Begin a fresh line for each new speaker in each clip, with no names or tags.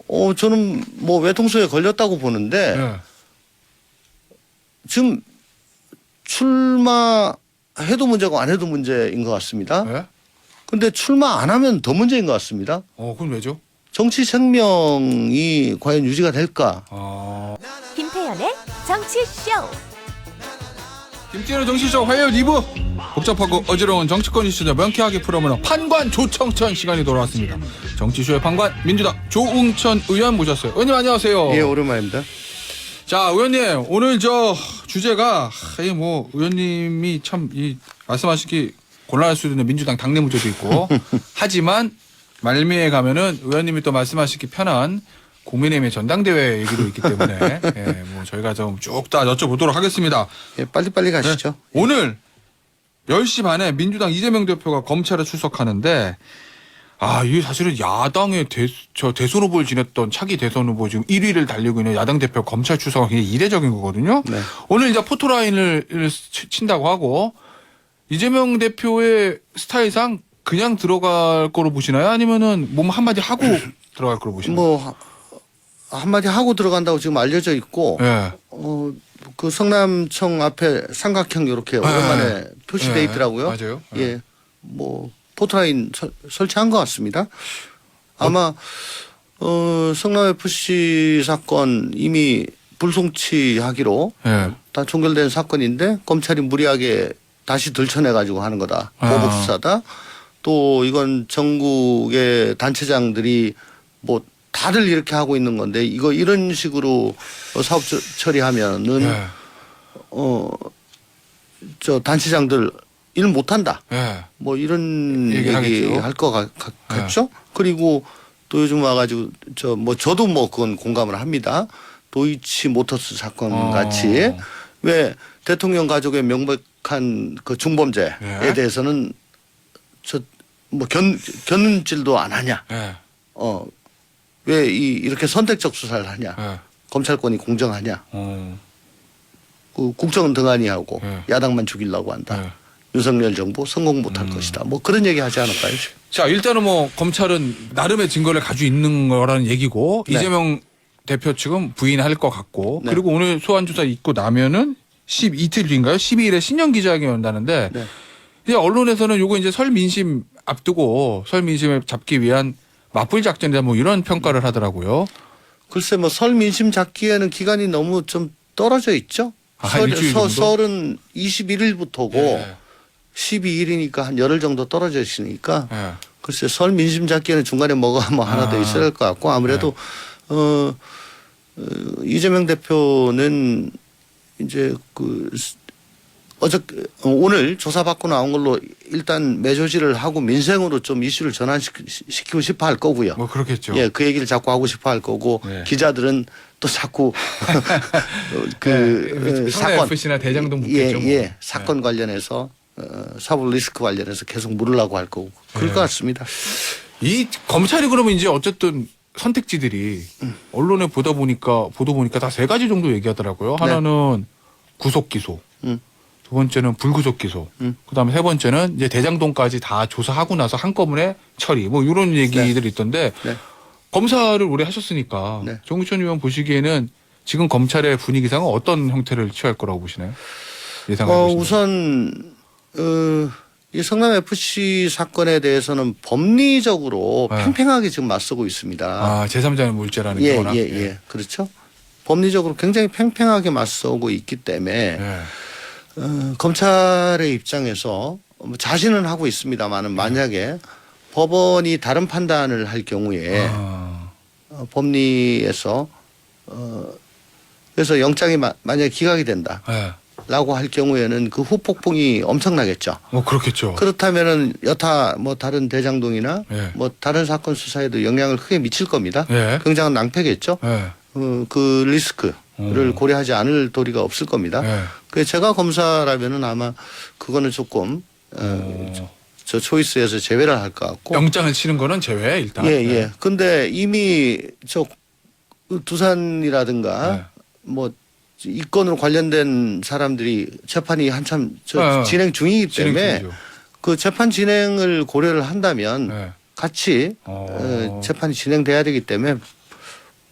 저는 뭐 외통수에 걸렸다고 보는데
네.
지금 출마해도 문제고 안 해도 문제인 것 같습니다.
네?
근데 출마 안 하면 더 문제인 것 같습니다.
그럼 왜죠?
정치 생명이 과연 유지가 될까?
김태현의 정치쇼.
김태현의 정치쇼 화요일 2부. 복잡하고 어지러운 정치권 이슈를 명쾌하게 풀어보는 판관 조청천 시간이 돌아왔습니다. 정치쇼의 판관 민주당 조응천 의원 모셨어요. 의원님 안녕하세요.
예, 오랜만입니다.
자, 의원님 오늘 저 주제가 뭐 의원님이 참 말씀하시기 곤란할 수도 있는 민주당 당내 문제도 있고 하지만 말미에 가면은 의원님이 또 말씀하시기 편한 국민의힘의 전당대회 얘기도 있기 때문에 뭐 저희가 좀 쭉 다 여쭤보도록 하겠습니다.
예, 빨리빨리 가시죠.
네. 오늘 10시 반에 민주당 이재명 대표가 검찰에 출석하는데 이게 사실은 야당의 대선 후보를 지냈던 차기 대선 후보 지금 1위를 달리고 있는 야당 대표 검찰 출석은 굉장히 이례적인 거거든요.
네.
오늘 이제 포토라인을 친다고 하고 이재명 대표의 스타일상 그냥 들어갈 거로 보시나요? 아니면은 몸 한마디 하고 들어갈 거로 보시나요?
뭐 한마디 하고 들어간다고 지금 알려져 있고
예.
그 성남청 앞에 삼각형 이렇게 오랜만에 표시돼 있더라고요.
맞아요.
예, 뭐 포토라인 설치한 것 같습니다. 아마 성남 FC 사건 이미 불송치하기로 다 종결된 사건인데 검찰이 무리하게 다시 들춰내가지고 하는 거다. 보복 수사다. 또 이건 전국의 단체장들이 뭐 다들 이렇게 하고 있는 건데 이런 식으로 사업 처리하면은 저 단체장들 일 못한다. 뭐 이런 얘기 할 것 같죠. 그리고 또 요즘 와가지고 저도 뭐 그건 공감을 합니다. 도이치 모터스 사건 같이 왜 대통령 가족의 명백한 그 중범죄에 대해서는 뭐 견눈질도 안 하냐. 왜 이렇게 선택적 수사를 하냐. 검찰권이 공정하냐. 그 국정은 등한히하고 야당만 죽이려고 한다. 윤석열 정부 성공 못할 것이다. 뭐 그런 얘기 하지 않을까요?
자, 일단은 뭐 검찰은 나름의 증거를 가지고 있는 거라는 얘기고 이재명 대표 측은 부인할 것 같고 그리고 오늘 소환조사 있고 나면은 이틀 뒤인가요? 12일에 신년 기자회견이 온다는데 이제 언론에서는 요거 이제 설 민심 앞두고 설 민심을 잡기 위한 맞불 작전이다 뭐 이런 평가를 하더라고요.
글쎄 뭐 설 민심 잡기에는 기간이 너무 좀 떨어져 있죠. 설은 21일부터고 12일이니까 한 열흘 정도 떨어져 있으니까 글쎄 설 민심 잡기에는 중간에 뭐가 뭐 하나 더 있어야 할 것 같고 아무래도 이재명 대표는 이제 오늘 조사받고 나온 걸로 일단 매조지를 하고 민생으로 좀 이슈를 전환시키고 싶어 할 거고요.
뭐 그렇겠죠.
예, 그 얘기를 자꾸 하고 싶어 할 거고 기자들은 또 자꾸
사건 FC나 대장동 묻겠죠.
사건 관련해서 사법 리스크 관련해서 계속 물으려고 할 거고 그럴 것 같습니다.
이 검찰이 그러면 이제 어쨌든 선택지들이 언론에 보도 보니까 다 세 가지 정도 얘기하더라고요. 하나는 구속 기소. 두 번째는 불구속 기소. 그다음에 세 번째는 이제 대장동까지 다 조사하고 나서 한꺼번에 처리. 뭐 이런 얘기들이 있던데 검사를 오래 하셨으니까 정우천 의원 보시기에는 지금 검찰의 분위기상은 어떤 형태를 취할 거라고 보시나요? 예상하시나요?
우선 이 성남 FC 사건에 대해서는 법리적으로 팽팽하게 지금 맞서고 있습니다.
제3자의 물죄라는 게 워낙.
그렇죠. 법리적으로 굉장히 팽팽하게 맞서고 있기 때문에 검찰의 입장에서 자신은 하고 있습니다만은 만약에 법원이 다른 판단을 할 경우에 법리에서 그래서 영장이 만약에 기각이 된다. 라고 할 경우에는 그 후폭풍이 엄청나겠죠.
그렇겠죠.
그렇다면은 여타 뭐 다른 대장동이나 뭐 다른 사건 수사에도 영향을 크게 미칠 겁니다. 굉장한 낭패겠죠. 그 리스크를 고려하지 않을 도리가 없을 겁니다. 그래서 제가 검사라면은 아마 그거는 조금 저 초이스에서 제외를 할 것 같고.
영장을 치는 거는 제외 일단.
근데 이미 저 두산이라든가 뭐 이 건으로 관련된 사람들이 재판이 한참 진행 중이기 때문에 그 재판 진행을 고려를 한다면 같이 재판이 진행돼야 되기 때문에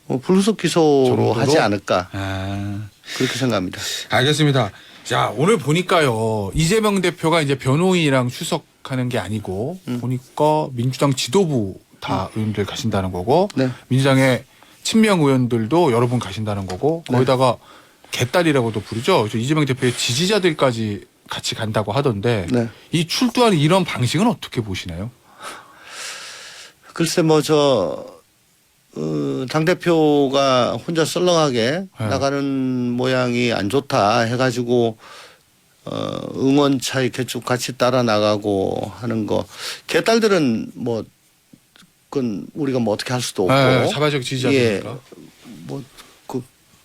불구속 기소로
정도로?
하지 않을까
아.
그렇게 생각합니다.
알겠습니다. 자, 오늘 보니까요. 이재명 대표가 이제 변호인이랑 출석하는 게 아니고 보니까 민주당 지도부 다 의원들 가신다는 거고
네.
민주당의 친명 의원들도 여러 분 가신다는 거고 거기다가 개딸이라고도 부르죠. 이재명 대표의 지지자들까지 같이 간다고 하던데
네.
이 출두하는 이런 방식은 어떻게 보시나요?
글쎄 당대표가 혼자 썰렁하게
네.
나가는 모양이 안 좋다 해가지고 응원차에 개쭉 같이 따라 나가고 하는 거 개딸들은 뭐 그건 우리가 뭐 어떻게 할 수도 없고
네, 자발적 지지자들이니까.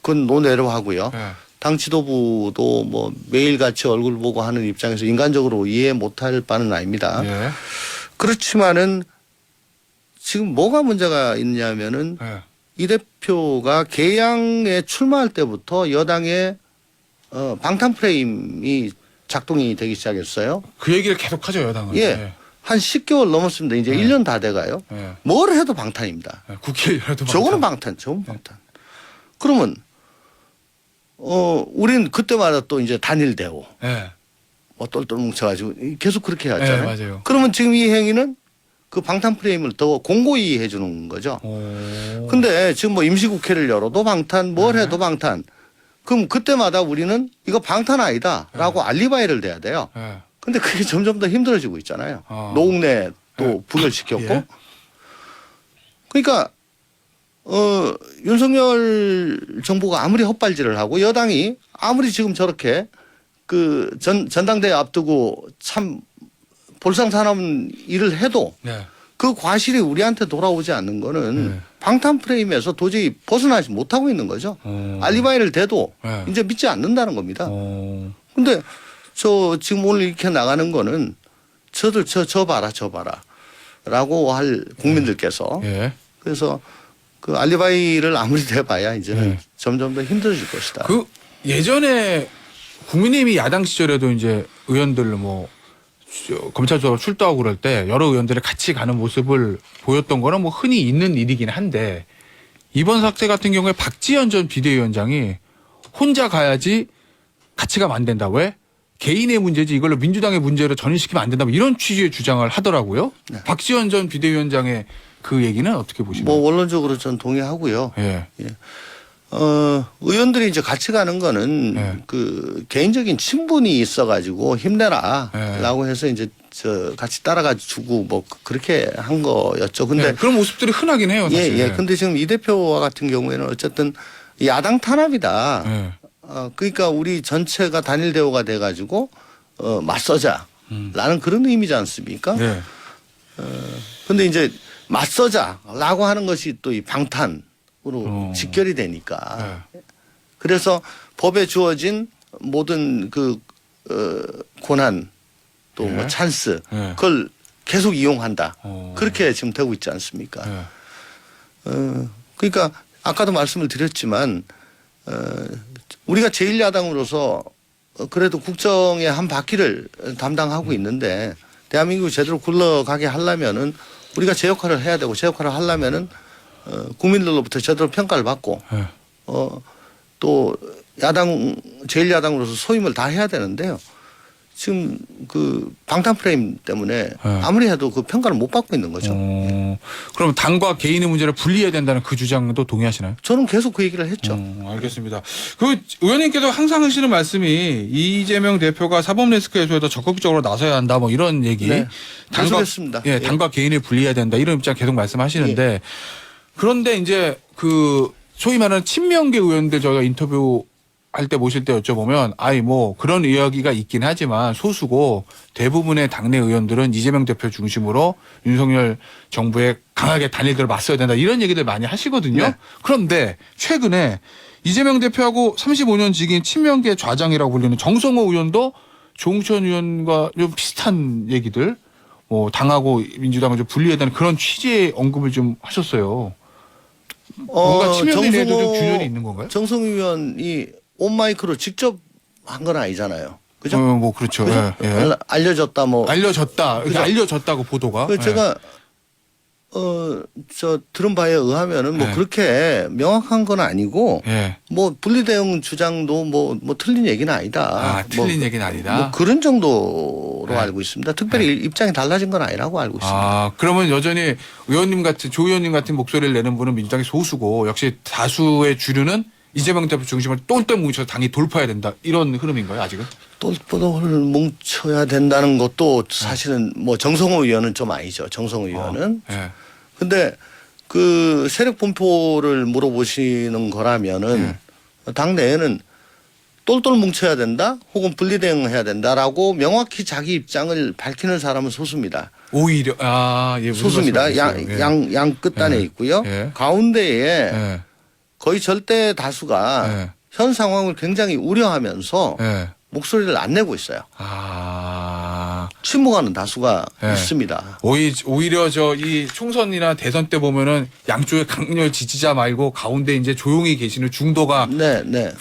그건 논외로 하고요.
네.
당 지도부도 뭐 매일같이 얼굴 보고 하는 입장에서 인간적으로 이해 못할 바는 아닙니다.
예.
그렇지만은 지금 뭐가 문제가 있냐면은
예.
이 대표가 개항에 출마할 때부터 여당의 방탄 프레임이 작동이 되기 시작했어요.
그 얘기를 계속 하죠, 여당은.
예. 한 10개월 넘었습니다. 이제
네.
1년 다 돼가요.
예.
뭘 해도 방탄입니다.
예. 국회에 열어도
저거는 방탄, 저건 방탄. 그러면 우린 그때마다 또 이제 단일대오
예.
뭐 똘똘 뭉쳐가지고 계속 그렇게
예,
하잖아요.
맞아요.
그러면 지금 이 행위는 그 방탄 프레임을 더 공고히 해주는 거죠.
오.
근데 지금 뭐 임시국회를 열어도 방탄, 뭘 해도 방탄. 그럼 그때마다 우리는 이거 방탄 아니다라고 알리바이를 대야 돼요.
예.
근데 그게 점점 더 힘들어지고 있잖아요. 노웅래 또 분열시켰고.
예.
그러니까 윤석열 정부가 아무리 헛발질을 하고 여당이 아무리 지금 저렇게 그 전당대회 앞두고 참 볼상사나운 일을 해도
네.
그 과실이 우리한테 돌아오지 않는 거는
네.
방탄 프레임에서 도저히 벗어나지 못하고 있는 거죠. 알리바이를 대도
네.
이제 믿지 않는다는 겁니다. 근데 저 지금 오늘 이렇게 나가는 거는 저들 저 봐라 라고 할 국민들께서
예.
그래서 그 알리바이를 아무리 대봐야 이제는
네.
점점 더 힘들어질 것이다.
그 예전에 국민의힘이 야당 시절에도 이제 의원들 뭐 검찰 조사로 출두하고 그럴 때 여러 의원들이 같이 가는 모습을 보였던 거는 뭐 흔히 있는 일이긴 한데 이번 사태 같은 경우에 박지원 전 비대위원장이 혼자 가야지 같이 가면 안 된다. 왜? 개인의 문제지 이걸로 민주당의 문제로 전환시키면 안 된다. 뭐 이런 취지의 주장을 하더라고요.
네.
박지원 전 비대위원장의 그 얘기는 어떻게 보시나요?
뭐 원론적으로 전 동의하고요.
예.
의원들이 이제 같이 가는 거는
네.
그 개인적인 친분이 있어가지고 힘내라
네.
라고 해서 이제 저 같이 따라가 주고 뭐 그렇게 한 거였죠. 근데
네, 그런 모습들이 흔하긴 해요. 사실.
예. 근데 지금 이 대표와 같은 경우에는 어쨌든 야당 탄압이다.
예.
그러니까 우리 전체가 단일 대우가 돼가지고 맞서자라는 그런 의미지 않습니까?
네.
근데 이제 맞서자라고 하는 것이 또 이 방탄으로 직결이 되니까 그래서 법에 주어진 모든 그 고난 또 뭐
네.
찬스
네.
그걸 계속 이용한다.
어.
그렇게 지금 되고 있지 않습니까?
네.
그러니까 아까도 말씀을 드렸지만 우리가 제1야당으로서 그래도 국정의 한 바퀴를 담당하고 있는데 대한민국이 제대로 굴러가게 하려면은 우리가 제 역할을 해야 되고 제 역할을 하려면은 국민들로부터 제대로 평가를 받고
네.
또 야당 제1야당으로서 소임을 다 해야 되는데요. 지금 그 방탄 프레임 때문에 아무리 해도 그 평가를 못 받고 있는 거죠.
그럼 당과 개인의 문제를 분리해야 된다는 그 주장도 동의하시나요?
저는 계속 그 얘기를 했죠.
알겠습니다. 그 의원님께서 항상 하시는 말씀이 이재명 대표가 사법 리스크 해소에 더 적극적으로 나서야 한다 뭐 이런 얘기.
네.
당과,
계속했습니다.
예, 당과 개인을 분리해야 된다 이런 입장 계속 말씀하시는데 그런데 이제 그 소위 말하는 친명계 의원들 저희가 인터뷰 할 때 모실 때 여쭤보면 아이 뭐 그런 이야기가 있긴 하지만 소수고 대부분의 당내 의원들은 이재명 대표 중심으로 윤석열 정부에 강하게 단일들을 맞서야 된다 이런 얘기들 많이 하시거든요.
네.
그런데 최근에 이재명 대표하고 35년 직인 친명계 좌장이라고 불리는 정성호 의원도 조홍천 의원과 좀 비슷한 얘기들 뭐 당하고 민주당을 좀 분리해야 되는 그런 취지의 언급을 좀 하셨어요. 뭔가 친명계에도 좀 균열이 있는 건가요?
정성호 의원이 온 마이크로 직접 한 건 아니잖아요. 그죠?
뭐 그렇죠.
그죠?
예, 예.
알려졌다 뭐.
알려졌다.
그죠?
알려졌다고 보도가.
그 제가 들은 바에 의하면은 뭐
네.
그렇게 명확한 건 아니고
예.
뭐 분리대응 주장도 뭐 틀린 얘기는 아니다.
아, 틀린
뭐,
얘기는 아니다.
뭐 그런 정도로
네.
알고 있습니다. 특별히 입장이 달라진 건 아니라고 알고 있습니다.
아, 그러면 여전히 조 의원님 같은 목소리를 내는 분은 민주당의 소수고 역시 다수의 주류는 이재명 대표 중심으로 똘똘 뭉쳐서 당이 돌파해야 된다. 이런 흐름인가요, 아직은?
똘똘 뭉쳐야 된다는 것도 사실은 뭐 정성호 의원은 좀 아니죠. 정성호 의원은.
예.
근데 그 세력 분포를 물어보시는 거라면은 당 내에는 똘똘 뭉쳐야 된다 혹은 분리대응해야 된다라고 명확히 자기 입장을 밝히는 사람은 소수입니다.
오히려 예, 무슨
소수입니다.
말씀이세요?
양 끝단에
예.
있고요.
예.
가운데에
예.
거의 절대 다수가
예.
현 상황을 굉장히 우려하면서
예.
목소리를 안 내고 있어요.
아.
침묵하는 다수가
예.
있습니다.
오히려 이 총선이나 대선 때 보면은 양쪽의 강렬 지지자 말고 가운데 이제 조용히 계시는 중도가
네.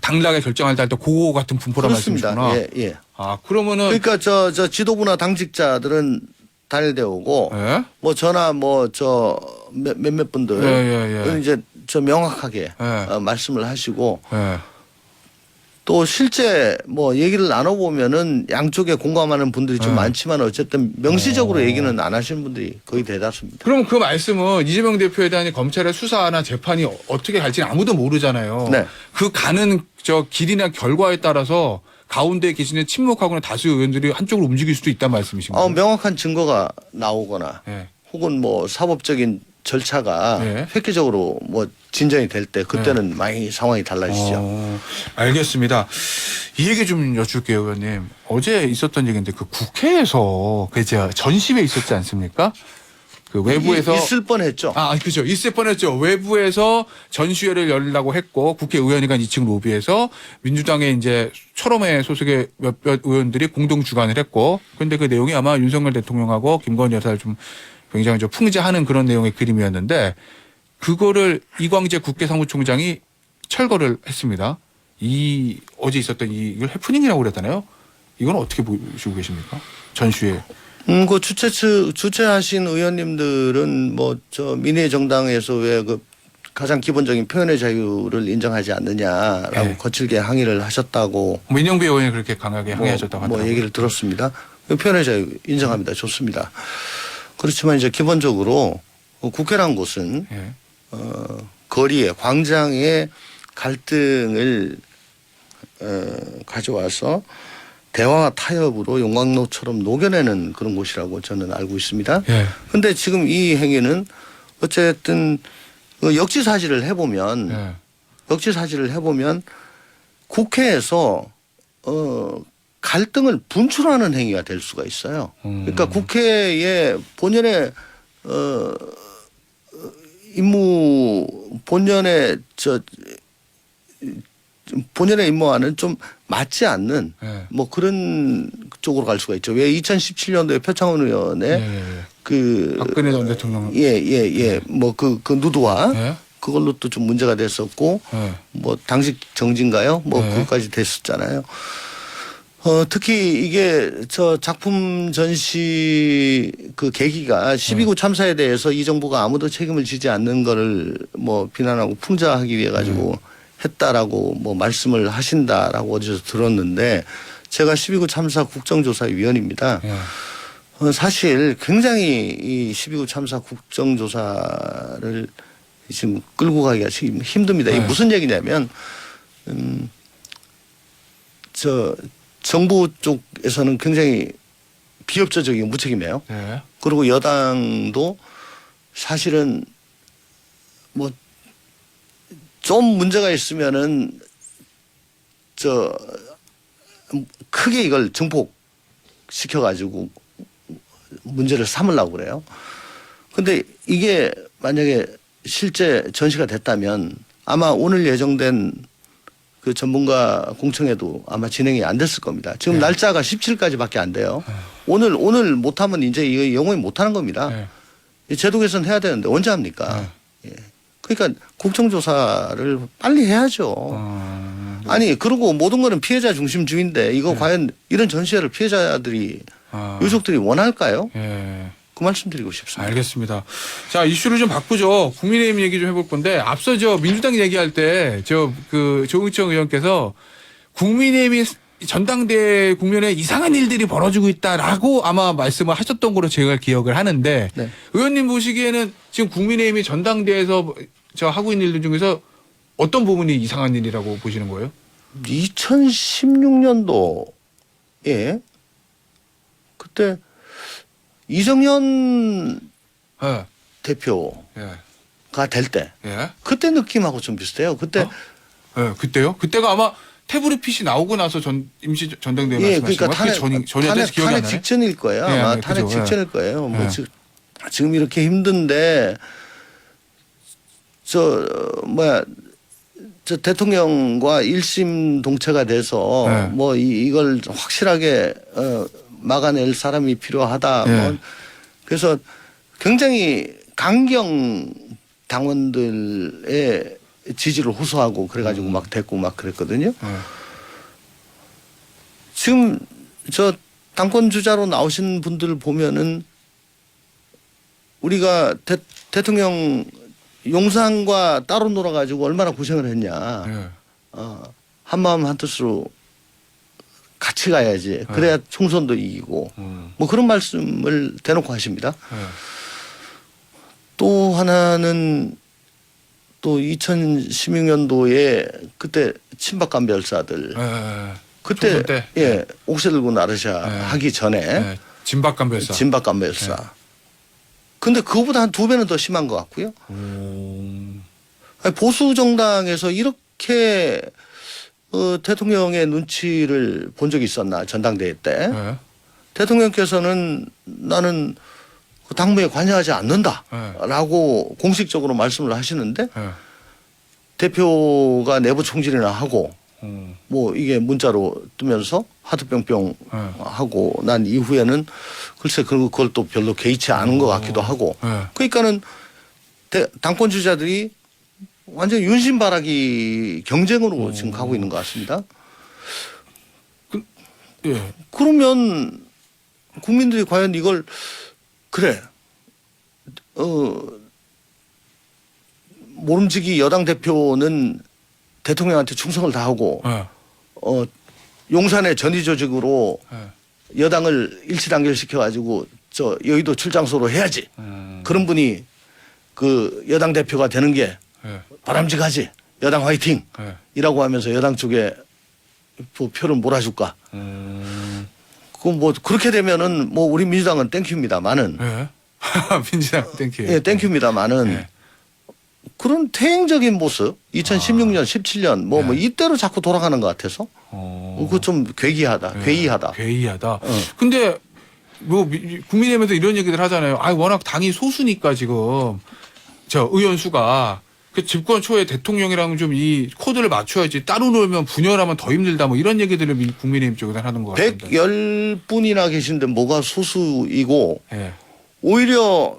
당락에 결정할 때 할 때 그거 같은 분포란
그렇습니다.
말씀이시구나.
예.
아, 그러면은
그러니까 저 지도부나 당직자들은 단일돼 오고
예?
뭐 저나 뭐 몇몇 분들
예.
이제 명확하게
예.
말씀을 하시고
예.
또 실제 뭐 얘기를 나눠보면은 양쪽에 공감하는 분들이 좀
네.
많지만 어쨌든 명시적으로 얘기는 안 하시는 분들이 거의 대다수입니다.
그럼 그 말씀은 이재명 대표에 대한 검찰의 수사나 재판이 어떻게 갈지는 아무도 모르잖아요.
네.
그 가는 길이나 결과에 따라서 가운데 계시는 침묵하거나 다수 의원들이 한쪽으로 움직일 수도 있다는 말씀이신가요?
명확한 증거가 나오거나
네.
혹은 뭐 사법적인 절차가
네.
획기적으로 뭐 진전이 될 때 그때는 많이 상황이 달라지죠.
알겠습니다. 이 얘기 좀 여쭐게요, 의원님. 어제 있었던 얘기인데 그 국회에서 전시회 있었지 않습니까? 그 외부에서
있을 뻔했죠.
그죠. 있을 뻔했죠. 외부에서 전시회를 열려고 했고 국회의원회관 2층 로비에서 민주당의 이제 철험회 소속의 몇몇 의원들이 공동 주관을 했고, 그런데 그 내용이 아마 윤석열 대통령하고 김건희 여사를 좀 굉장히 좀 풍자하는 그런 내용의 그림이었는데 그거를 이광재 국회 사무총장이 철거를 했습니다. 어제 있었던 이걸 해프닝이라고 그랬잖아요. 이건 어떻게 보시고 계십니까? 전시회.
그 주최하신 의원님들은 뭐 민의 정당에서 왜 그 가장 기본적인 표현의 자유를 인정하지 않느냐라고
네.
거칠게 항의를 하셨다고
민영배 의원이 그렇게 강하게 항의하셨다고 하더라고요.
뭐 얘기를 들었습니다. 표현의 자유 인정합니다. 좋습니다. 그렇지만 이제 기본적으로 국회란 곳은
예.
거리에 광장에 갈등을 가져와서 대화와 타협으로 용광로처럼 녹여내는 그런 곳이라고 저는 알고 있습니다. 그런데 지금 이 행위는 어쨌든 역지사지를 해보면 국회에서 갈등을 분출하는 행위가 될 수가 있어요. 그러니까 국회의 본연의 본연의 임무와는 좀 맞지 않는 뭐 그런 쪽으로 갈 수가 있죠. 왜 2017년도에 표창원 의원의
박근혜 전 대통령
뭐 그 누드화 그걸로 또 좀 문제가 됐었고 뭐 당직 정지인가요? 뭐 그것까지 됐었잖아요. 특히 이게 작품 전시 그 계기가 12구 참사에 대해서 이 정부가 아무도 책임을 지지 않는 거를 뭐 비난하고 풍자하기 위해 가지고 했다라고 뭐 말씀을 하신다라고 어디서 들었는데 제가 12구 참사 국정조사위원입니다. 사실 굉장히 이 12구 참사 국정조사를 지금 끌고 가기가 지금 힘듭니다. 이게 무슨 얘기냐면 정부 쪽에서는 굉장히 비협조적이고 무책임해요. 그리고 여당도 사실은 뭐 좀 문제가 있으면은 크게 이걸 증폭시켜 가지고 문제를 삼으려고 그래요. 근데 이게 만약에 실제 전시가 됐다면 아마 오늘 예정된 그 전문가 공청회도 아마 진행이 안 됐을 겁니다. 지금 날짜가 17일까지밖에 안 돼요. 오늘 못하면 이제 이거 영원히 못하는 겁니다. 제도 개선 해야 되는데 언제 합니까? 그러니까 국정조사를 빨리 해야죠. 아니 그리고 모든 거는 피해자 중심주의인데 이거 과연 이런 전시회를 피해자들이 유족들이 원할까요? 그 말씀드리고 싶습니다.
알겠습니다. 자, 이슈를 좀 바꾸죠. 국민의힘 얘기 좀 해볼 건데 앞서 민주당 얘기할 때 조응천 의원께서 국민의힘이 전당대회 국면에 이상한 일들이 벌어지고 있다라고 아마 말씀을 하셨던 걸로 제가 기억을 하는데
네. 의원님
의원님 보시기에는 지금 국민의힘이 전당대회에서 하고 있는 일들 중에서 어떤 부분이 이상한 일이라고 보시는 거예요?
2016년도에 그때 이정현
예.
대표가
예.
될 때
예.
그때 느낌하고 좀 비슷해요. 그때
예, 그때요? 그때가 아마 태블릿 PC 나오고 나서 임시 전당대회
예,
말씀하신
그러니까
거예요? 전에 기억이 안
탄핵
나네.
직전일 거예요. 아마
네,
탄핵
그죠.
직전일 거예요. 뭐
네.
지금 이렇게 힘든데 저 대통령과 일심 동체가 돼서
네.
뭐 이걸 확실하게 막아낼 사람이 필요하다.
네.
뭐 그래서 굉장히 강경 당원들의 지지를 호소하고 그래가지고 막 됐고 막 그랬거든요. 지금 저 당권 주자로 나오신 분들 보면은 우리가 대통령 용산과 따로 놀아가지고 얼마나 고생을 했냐.
예.
한마음 한뜻으로 같이 가야지. 그래야 총선도 이기고 뭐 그런 말씀을 대놓고 하십니다. 또 하나는 또 2016년도에 그때 친박감별사들 그때
총선 때?
예 옥새 들고 나르샤
네.
하기 전에
네. 진박감별사.
진박감별사.
네.
근데 그거보다 한 2배는 더 심한 것 같고요. 아니, 보수 정당에서 이렇게 대통령의 눈치를 본 적이 있었나 전당대회 때.
네.
대통령께서는 나는 그 당무에 관여하지 않는다라고 공식적으로 말씀을 하시는데
네.
대표가 내부 총질이나 하고 뭐 이게 문자로 뜨면서 하트뿅뿅 하고 난 이후에는 글쎄 그걸 또 별로 개의치 않은 것 같기도 하고 그러니까는 당권 주자들이 완전 윤심바라기 경쟁으로 지금 가고 있는 것 같습니다.
예.
그러면 국민들이 과연 이걸 그래 모름지기 여당 대표는 대통령한테 충성을 다하고 용산의 전위 조직으로 여당을 일치단결시켜 가지고 저 여의도 출장소로 해야지. 그런 분이 그 여당 대표가 되는 게 바람직하지. 여당 화이팅. 이라고 하면서 여당 쪽에 표를 몰아줄까. 그 뭐 그렇게 되면은 뭐 우리 민주당은 땡큐입니다만은.
민주당 땡큐.
예, 땡큐입니다만은. 그런 퇴행적인 모습 2016년 17년 뭐 이때로 자꾸 돌아가는 것 같아서 그거 좀 괴이하다.
괴이하다. 근데 뭐 국민의힘에서 이런 얘기들 하잖아요. 아, 워낙 당이 소수니까 지금 저 의원 수가 그 집권 초에 대통령이랑 좀 이 코드를 맞춰야지 따로 놀면 분열하면 더 힘들다 뭐 이런 얘기들을 국민의힘 쪽에서 하는 것 같은데.
110분이나 계신데 뭐가 소수이고
예.
오히려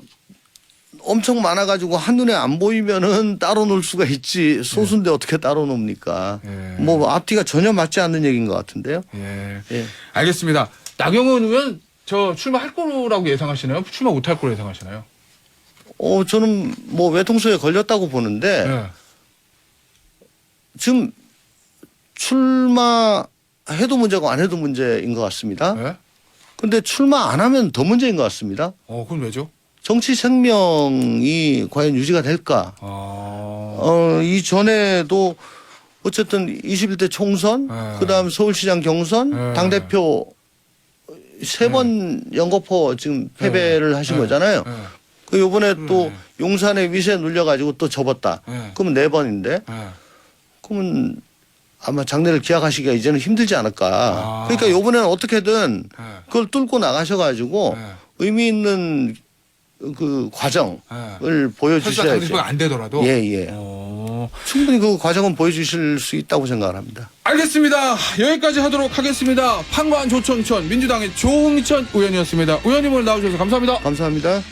엄청 많아가지고 한눈에 안 보이면은 따로 놀 수가 있지 소수인데 어떻게 따로 놉니까? 뭐 앞뒤가 전혀 맞지 않는 얘기인 것 같은데요.
예.
예.
알겠습니다. 나경원 의원 저 출마할 거라고 예상하시나요? 출마 못할 거로 예상하시나요?
저는 뭐 외통수에 걸렸다고 보는데
예.
지금 출마해도 문제고 안 해도 문제인 것 같습니다.
예?
근데 출마 안 하면 더 문제인 것 같습니다.
그건 왜죠?
정치 생명이 과연 유지가 될까? 이전에도 어쨌든 21대 총선, 그다음 서울시장 경선, 당대표 3번 연거푸 지금 패배를 하신 거잖아요. 그 요번에 또 용산에 위세 눌려가지고 또 접었다. 그러면 4번인데 그러면 아마 장래를 기약하시기가 이제는 힘들지 않을까. 그러니까 요번에는 어떻게든 그걸 뚫고 나가셔가지고 의미 있는 그 과정을 보여주셔야죠.
당대표가 안 되더라도.
예. 충분히 그 과정은 보여주실 수 있다고 생각을 합니다.
알겠습니다. 여기까지 하도록 하겠습니다. 판관 조천천 민주당의 조응천 의원이었습니다. 의원님 오늘 나와주셔서 감사합니다.
감사합니다.